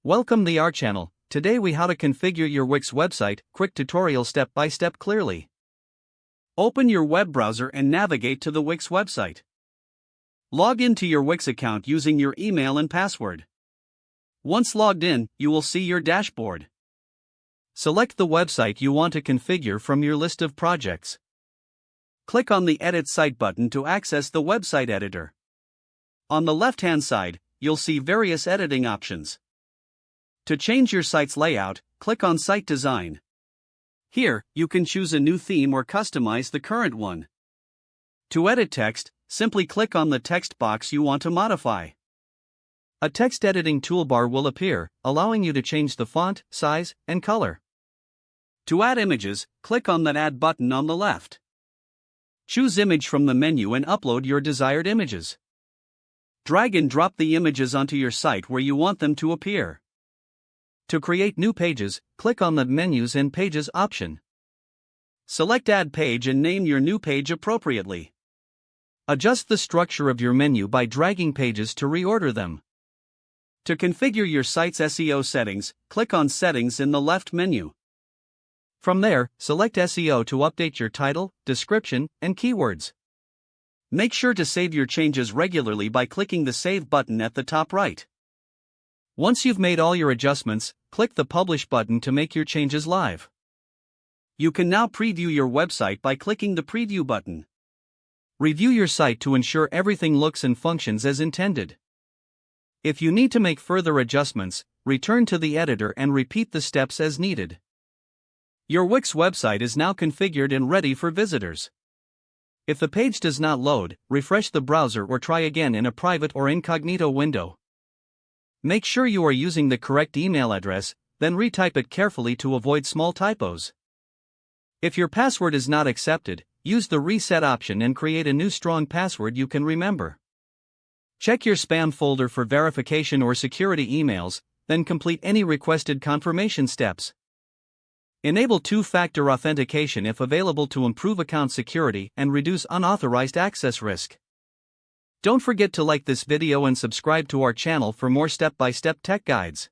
Welcome to our channel. Today we how to configure your Wix website, quick tutorial step by step clearly. Open your web browser and navigate to the Wix website. Log into your Wix account using your email and password. Once logged in, you will see your dashboard. Select the website you want to configure from your list of projects. Click on the Edit Site button to access the website editor. On the left-hand side, you'll see various editing options. To change your site's layout, click on Site Design. Here, you can choose a new theme or customize the current one. To edit text, simply click on the text box you want to modify. A text editing toolbar will appear, allowing you to change the font, size, and color. To add images, click on that Add button on the left. Choose Image from the menu and upload your desired images. Drag and drop the images onto your site where you want them to appear. To create new pages, click on the Menus and Pages option. Select Add Page and name your new page appropriately. Adjust the structure of your menu by dragging pages to reorder them. To configure your site's SEO settings, click on Settings in the left menu. From there, select SEO to update your title, description, and keywords. Make sure to save your changes regularly by clicking the Save button at the top right. Once you've made all your adjustments, click the Publish button to make your changes live. You can now preview your website by clicking the Preview button. Review your site to ensure everything looks and functions as intended. If you need to make further adjustments, return to the editor and repeat the steps as needed. Your Wix website is now configured and ready for visitors. If the page does not load, refresh the browser or try again in a private or incognito window. Make sure you are using the correct email address, then retype it carefully to avoid small typos. If your password is not accepted, use the Reset option and create a new strong password you can remember. Check your spam folder for verification or security emails, then complete any requested confirmation steps. Enable two-factor authentication if available to improve account security and reduce unauthorized access risk. Don't forget to like this video and subscribe to our channel for more step-by-step tech guides.